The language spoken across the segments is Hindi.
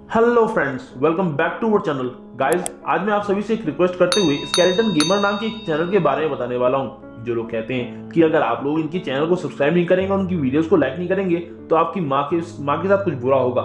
Hello friends, welcome back to our channel. Guys, आज मैं आप सभी से एक रिक्वेस्ट करते हुए स्केलेटन गेमर नाम के एक चैनल के बारे में बताने वाला हूं। जो लोग कहते हैं कि अगर आप लोग इनकी चैनल को सब्सक्राइब नहीं करेंगे और उनकी वीडियोस को लाइक नहीं करेंगे तो आपकी माँ के साथ कुछ बुरा होगा।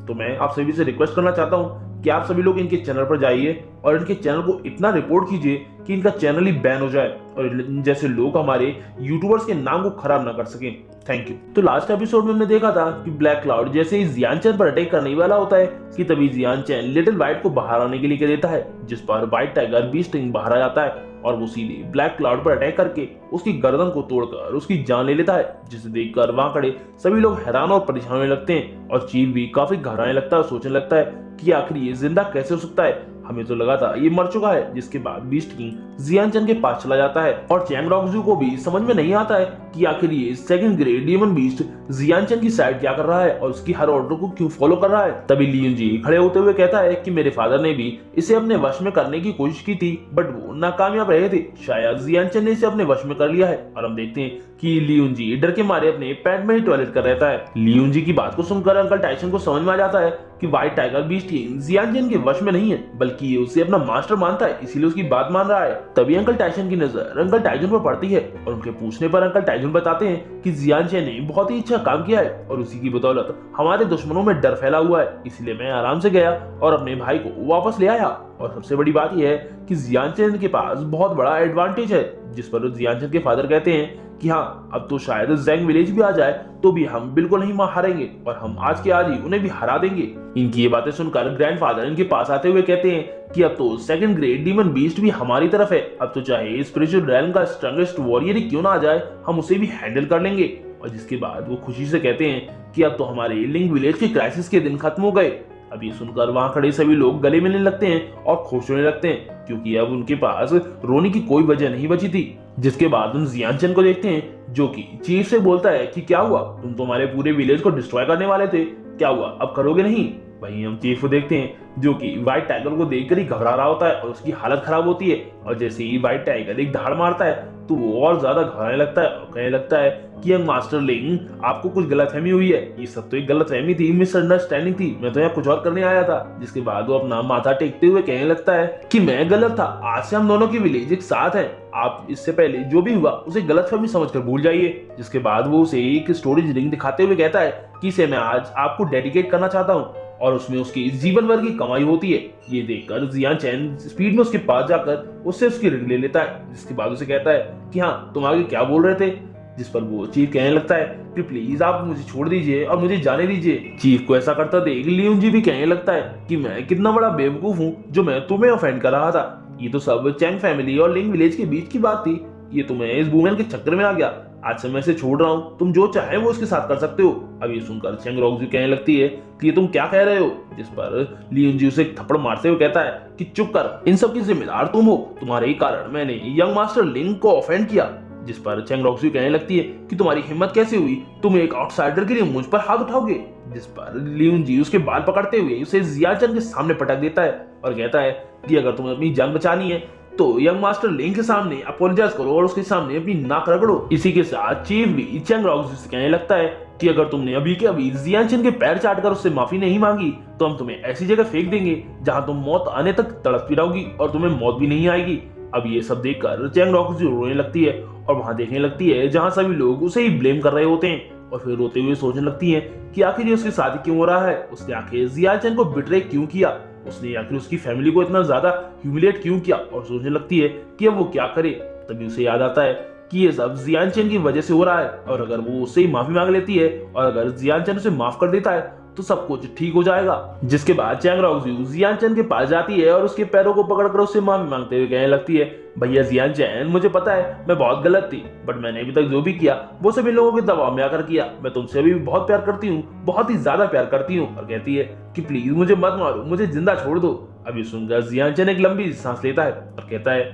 तो मैं आप सभी से रिक्वेस्ट करना चाहता हूँ कि आप सभी लोग इनके चैनल पर जाइए और इनके चैनल को इतना रिपोर्ट कीजिए कि इनका चैनल ही बैन हो जाए और इन जैसे लोग हमारे यूट्यूबर्स के नाम को खराब ना कर सकें। Thank you. तो लास्ट एपिसोड में हमने देखा था कि ब्लैक क्लाउड जैसे ही जियान चैन पर अटैक करने वाला होता है कि तभी जियान चैन लिटिल व्हाइट को बाहर आने के लिए कह देता है, जिस पर व्हाइट टाइगर बीस्ट किंग बाहर आ जाता है और वो सीधे ब्लैक क्लाउड पर अटैक करके उसकी गर्दन को तोड़कर उसकी जान ले लेता है, जिसे देखकर वहां खड़े सभी लोग हैरान और परेशान होने लगते हैं और चीफ भी काफी घबराने लगता है और सोचने लगता है कि आखिर ये जिंदा कैसे हो सकता है। हमें तो लगा था ये मर चुका है। जिसके बाद बीस्ट किंग जियान चैन के पास चला जाता है और चैंग रॉकजू को भी समझ में नहीं आता है कि आखिर ये सेकंड ग्रेड डीमन बीस्ट जियान चैन की साइड क्या कर रहा है और उसकी हर ऑर्डर को क्यों फॉलो कर रहा है। तभी लियून जी खड़े होते हुए कहता है कि मेरे फादर ने भी इसे अपने वश में करने की कोशिश की थी बट वो नाकामयाब रहे थे। शायद जियान चैन ने इसे अपने वश में कर लिया है और हम देखते हैं कि लियून जी डर के मारे अपने पैंट में ही टॉयलेट कर रहता है। लियून जी की बात को सुनकर अंकल टाइसन को समझ में आ जाता है कि व्हाइट टाइगर बीस्ट किंग जियान चैन के वश में नहीं है बल्कि ये उसे अपना मास्टर मानता है, इसीलिए उसकी बात मान रहा है। तभी अंकल टाइसन की नजर अंकल टाइसन पर पड़ती है और उनके पूछने पर अंकल टाइसन बताते हैं कि जियान चैन ने बहुत ही अच्छा काम किया है और उसी की बदौलत हमारे दुश्मनों में डर फैला हुआ है, इसलिए मैं आराम से गया और अपने भाई को वापस ले आया। और सबसे बड़ी बात यह है कि जियान चैन के पास बहुत बड़ा एडवांटेज है, जिस पर जियान चैन के फादर कहते हैं कि हाँ, अब तो शायद जैंग विलेज भी आ जाए तो भी हम बिल्कुल नहीं हारेंगे और हम आज के आज ही उन्हें भी हरा देंगे। इनकी ये बातें सुनकर ग्रैंडफादर इनके पास आते हुए कहते हैं कि अब तो सेकंड ग्रेड डीमन बीस्ट भी हमारी तरफ है, अब तो चाहे स्पिरिचुअल रैल्म का स्ट्रॉन्गेस्ट वॉरियर ही क्यों ना आ जाए हम उसे भी हैंडल कर लेंगे। और जिसके बाद वो खुशी से कहते हैं कि अब तो हमारे लिंक विलेज के क्राइसिस के दिन खत्म हो गए। अब ये सुनकर वहां खड़े सभी लोग गले मिलने लगते हैं और खुश होने लगते हैं क्योंकि अब उनके पास रोने की कोई वजह नहीं बची थी। जिसके बाद हम जियान चैन को देखते हैं जो कि चीफ से बोलता है कि क्या हुआ, तुम तो हमारे पूरे विलेज को डिस्ट्रॉय करने वाले थे, क्या हुआ अब करोगे नहीं। वहीं हम चीफ को देखते हैं जो कि व्हाइट टाइगर को देखकर ही घबरा रहा होता है और उसकी हालत खराब होती है और जैसे ही व्हाइट टाइगर एक धाड़ मारता है तो वो और ज्यादा घबराने लगता है और कहने लगता है कि यंग मास्टर लिंग, आपको कुछ गलतफहमी हुई है, ये सब तो एक गलतफहमी थी, मिसअंडरस्टैंडिंग थी, मैं तो यहाँ कुछ और करने आया था। जिसके बाद वो अपना माथा टेकते हुए कहने लगता है कि मैं गलत था, आज से हम दोनों की विलेज एक साथ है, आप इससे पहले जो भी हुआ उसे गलतफहमी समझकर भूल जाइए। जिसके बाद वो उसे एक स्टोरेज रिंग दिखाते हुए कहता है कि इसे मैं आज आपको डेडिकेट करना चाहता हूँ और उसमें उसकी जीवन भर की कमाई होती है। ये देखकर जियान चैन स्पीड में उसके पास जाकर उससे उसकी रिंग ले लेता है। जिसके बाद उसे कहता है कि हाँ, तुम आगे क्या बोल रहे थे। जिस पर वो चीफ कहने लगता है कि प्लीज आप मुझे छोड़ दीजिए और मुझे जाने दीजिए। चीफ को ऐसा करता देख लियून जी भी कहने लगता है कि मैं कितना बड़ा बेवकूफ हूँ जो मैं तुम्हें ऑफेंड कर रहा था, ये तो सब चैंग फैमिली और लिंग विलेज के बीच की बात थी, ये तुम्हें इस वुमेन के चक्कर में आ गया, आज से मैं इसे छोड़ रहा हूँ, तुम जो चाहे वो उसके साथ कर सकते हो। अब ये सुनकर चैंग रॉकजू कहने लगती है कि ये तुम क्या कह रहे हो। जिस पर लियून जी उसे एक थप्पड़ मारते हुए कहता है कि चुप कर, इन सब की जिम्मेदार तुम हो, तुम्हारे ही कारण मैंने यंग मास्टर लिंग को ऑफेंड किया। जिस पर चैंग रॉकजू कहने लगती है कि तुम्हारी हिम्मत कैसे हुई, तुम एक आउटसाइडर के लिए मुझ पर हाथ उठाओगे। जिस पर लियून जी उसके बाल पकड़ते हुए उसे जियान चैन के सामने पटक देता है और कहता है कि अगर तुम्हें अपनी जान बचानी है तो यंग मास्टर लिंग के सामने अपोलोजाइज करो और उसके सामने अपनी नाक रगड़ो। इसी के साथ चीफ भी चैंग रॉकजू से कहने लगता है कि अगर तुमने अभी के अभी जियान चैन के पैर चाटकर उससे माफी नहीं मांगी तो हम तुम्हें ऐसी जगह फेंक देंगे जहां तुम मौत आने तक तड़पती रहोगी और तुम्हें मौत भी नहीं आएगी। अब ये सब देखकर चैंग रॉकजू रोने लगती है और वहां देखने लगती है जहां सभी लोग उसे ही ब्लेम कर रहे होते हैं और फिर रोते हुए सोचने लगती है कि आखिर ये उसकी शादी क्यों हो रहा है, उसने आखिर जियान चैन को बिट्रे क्यों किया, उसने आखिर उसकी फैमिली को इतना ज्यादा ह्यूमिलेट क्यों किया और सोचने लगती है कि अब वो क्या करे। तभी उसे याद आता है कि ये सब जियान चैन की वजह से हो रहा है और अगर वो उससे ही माफी मांग लेती है और अगर जियान चैन उसे माफ कर देता है तो सब कुछ ठीक हो जाएगा। जिसके बाद चैंग रॉकजू जियान चैन के पास जाती है और उसके पैरों को पकड़कर उससे माफी मांगते हुए कहने लगती है, भैया जियान चैन, मुझे पता है मैं बहुत गलत थी बट मैंने अभी तक जो भी किया वो सभी लोगों के दबाव में आकर किया, मैं तुमसे अभी भी बहुत प्यार करती हूँ, बहुत ही ज्यादा प्यार करती हूँ। और कहती है कि प्लीज मुझे मत मारो, मुझे जिंदा छोड़ दो। अभी सुनकर जियान चैन एक लंबी सांस लेता है और कहता है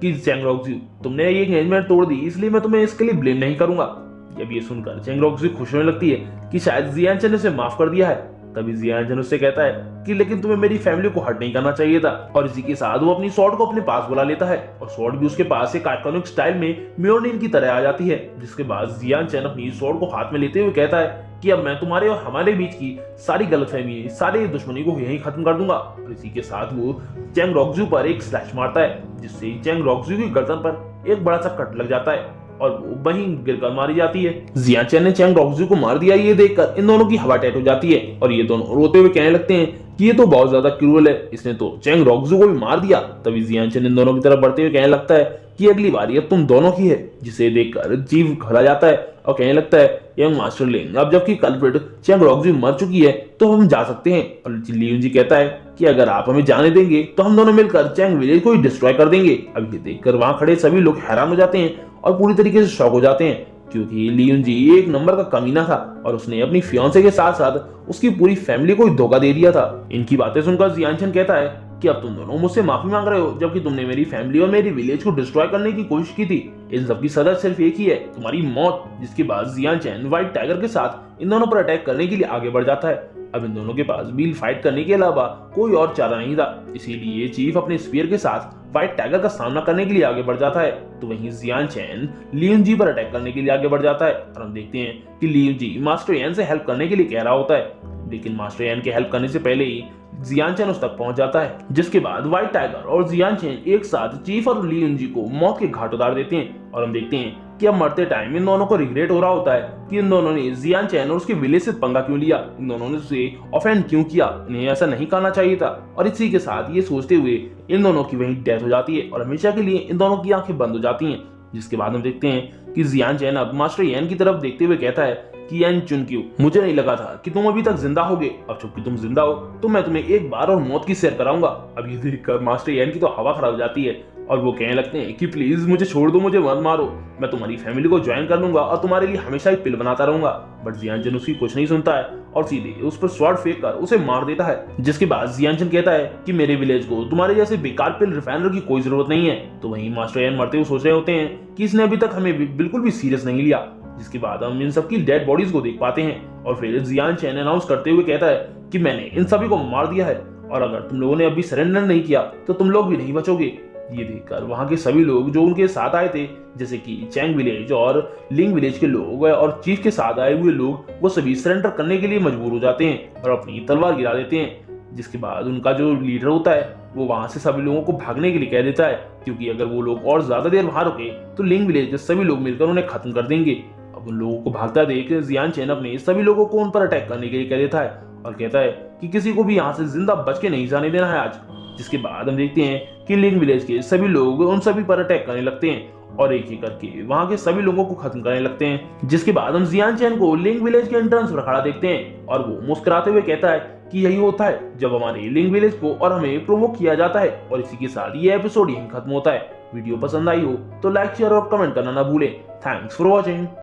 कि चैंग रॉकजू, तुमने ये एंगेजमेंट तोड़ दी इसलिए मैं तुम्हें इसके लिए ब्लेम नहीं करूंगा। जब ये सुनकर चैंग रॉकजू खुश होने लगती है कि शायद जियान चैन ने उसे माफ कर दिया है। तभी जियान चैन उससे कहता है कि लेकिन तुम्हें मेरी फैमिली को हर्ट नहीं करना चाहिए था और इसी के साथ वो अपनी स्वॉर्ड को अपने पास बुला लेता है और स्वॉर्ड भी उसके पास एक आइकॉनिक स्टाइल में म्योरनील की तरह आ जाती है। जिसके बाद जियान चैन अपनी स्वॉर्ड को हाथ में लेते हुए कहता है कि अब मैं तुम्हारे और हमारे बीच की सारी गलतफहमी, सारी दुश्मनी को यहीं खत्म कर दूंगा। और इसी के साथ वो चैंग रोकजू पर एक स्लैश मारता है, जिससे चैंग रोकजू की गर्दन पर एक बड़ा सा कट लग जाता है और वो वहीं गिरकर मारी जाती है। जियान चैन ने चैंग रोकजू को मार दिया ये देखकर इन दोनों की हवा टाइट हो जाती है और ये दोनों रोते हुए कहने लगते हैं कि ये तो बहुत ज्यादा क्रूअल है, इसने तो चैंग रोकजू को भी मार दिया। तभी जियान चैन इन दोनों की तरफ बढ़ते हुए कहने लगता है कि अगली बारी अब तुम दोनों की है, जिसे देखकर जीव घबरा जाता है और कहने लगता है यंग मास्टर लिंग, अब जबकि कल्प्रिट चैंग रोकजू मर चुकी है तो हम जा सकते हैं। और लियूनजी कहता है कि अगर आप हमें जाने देंगे तो हम दोनों मिलकर चैंग विलेज को ही डिस्ट्रॉय कर देंगे। अब ये देखकर वहां खड़े सभी लोग हैरान हो जाते हैं और पूरी तरीके से शॉक हो जाते हैं, क्योंकि लियूनजी एक नंबर का कमीना था और उसने अपनी फियांसे के साथ साथ उसकी पूरी फैमिली को धोखा दे दिया था। इनकी बातें सुनकर जियान चैन कहता है कि अब तुम दोनों मुझसे माफी मांग रहे हो, जबकि तुमने मेरी फैमिली और मेरी विलेज को डिस्ट्रॉय करने की कोशिश की थी। इन सब की सजा सिर्फ एक ही है, तुम्हारी मौत। जिसके बाद जियान चैन व्हाइट टाइगर के साथ इन दोनों पर अटैक करने के लिए आगे बढ़ जाता है। अब इन दोनों के पास व्हील फाइट करने के अलावा कोई और चारा नहीं था, इसीलिए चीफ अपने स्पीयर के साथ व्हाइट टाइगर का सामना करने के लिए आगे बढ़ जाता है। तो वहीं जियान चैन लियूनजी पर अटैक करने के लिए आगे बढ़ जाता है और हम देखते हैं कि लियूनजी मास्टर यान से हेल्प करने के लिए कह रहा होता है, लेकिन मास्टर यान के हेल्प करने से पहले ही जियान चैन उस तक पहुंच जाता है। जिसके बाद व्हाइट टाइगर और जियान चैन एक साथ चीफ और लियूनजी को मौत के घाट उतार देते हैं और हम देखते हैं कि अब मरते टाइम इन दोनों को रिग्रेट हो रहा होता है कि इन दोनों ने जियान चैन और उसके विलेज से पंगा क्यों लिया, इन दोनों ने उसे ऑफेंड क्यों किया, इन्हें ऐसा नहीं करना चाहिए था। और इसी के साथ ये सोचते हुए इन दोनों की वहीं डेथ हो जाती है और हमेशा के लिए इन दोनों की आंखें बंद हो जाती हैं। जिसके बाद हम देखते हैं कि जियान चैन अब मास्टर यान की तरफ देखते हुए कहता है कि यान चुनक्यू, मुझे नहीं लगा था कि तुम अभी तक जिंदा होगे, अब चूंकि तुम जिंदा हो तो मैं तुम्हें एक बार और मौत की सैर कराऊंगा। अब ये देखकर मास्टर यान की तो हवा खराब हो जाती है और वो कहने लगते हैं कि प्लीज मुझे छोड़ दो, मुझे मत मारो, मैं तुम्हारी फैमिली को ज्वाइन कर लूंगा और तुम्हारे लिए हमेशा एक पिल बनाता रहूंगा। बट जियान चैन उसकी कुछ नहीं सुनता है और सीधे उस पर स्वॉर्ड फेंक कर उसे मार देता है। जिसके बाद जियान चैन कहता है कि मेरे विलेज को तुम्हारे जैसे बेकार पिल रिफाइनर की कोई जरूरत नहीं है। तो वहीं मास्टर यान मरते हुए सोच रहे होते हैं कि इसने अभी तक हमें बिल्कुल भी सीरियस नहीं लिया। जिसके बाद हम इन सबकी डेड बॉडीज को देख पाते हैं और फिर जियान चैन अनाउंस करते हुए कहता है कि मैंने इन सभी को मार दिया है और अगर तुम लोगों ने अभी सरेंडर नहीं किया तो तुम लोग भी नहीं बचोगे। ये देखकर वहां के सभी लोग जो उनके साथ आए थे, जैसे कि चैंग विलेज और लिंग विलेज के लोग और चीफ के साथ आए हुए लोग, वो सभी सरेंडर करने के लिए मजबूर हो जाते हैं और अपनी तलवार गिरा देते हैं। जिसके बाद उनका जो लीडर होता है वो वहां से सभी लोगों को भागने के लिए कह देता है, क्योंकि अगर वो लोग और ज्यादा देर वहां रुके तो लिंग विलेज के सभी लोग मिलकर उन्हें खत्म कर देंगे। अब उन लोगों को भागता देख जियान चैन अपने सभी लोगों को उन पर अटैक करने के लिए कह देता है और कहता है कि किसी को भी यहाँ से जिंदा बच के नहीं जाने देना है आज। जिसके बाद हम देखते हैं कि लिंग विलेज के सभी लोग उन सभी पर अटैक करने लगते हैं और एक एक करके वहां के सभी लोगों को खत्म करने लगते हैं। जिसके बाद हम जियान चैन को लिंग विलेज के एंट्रेंस पर खड़ा देखते हैं और वो मुस्कुराते हुए कहता है कि यही होता है जब हमारे लिंग विलेज को और हमें प्रोवोक किया जाता है। और इसी के साथ ये एपिसोड यहीं खत्म होता है। वीडियो पसंद आई हो तो लाइक, शेयर और कमेंट करना ना भूलें। Thanks for watching.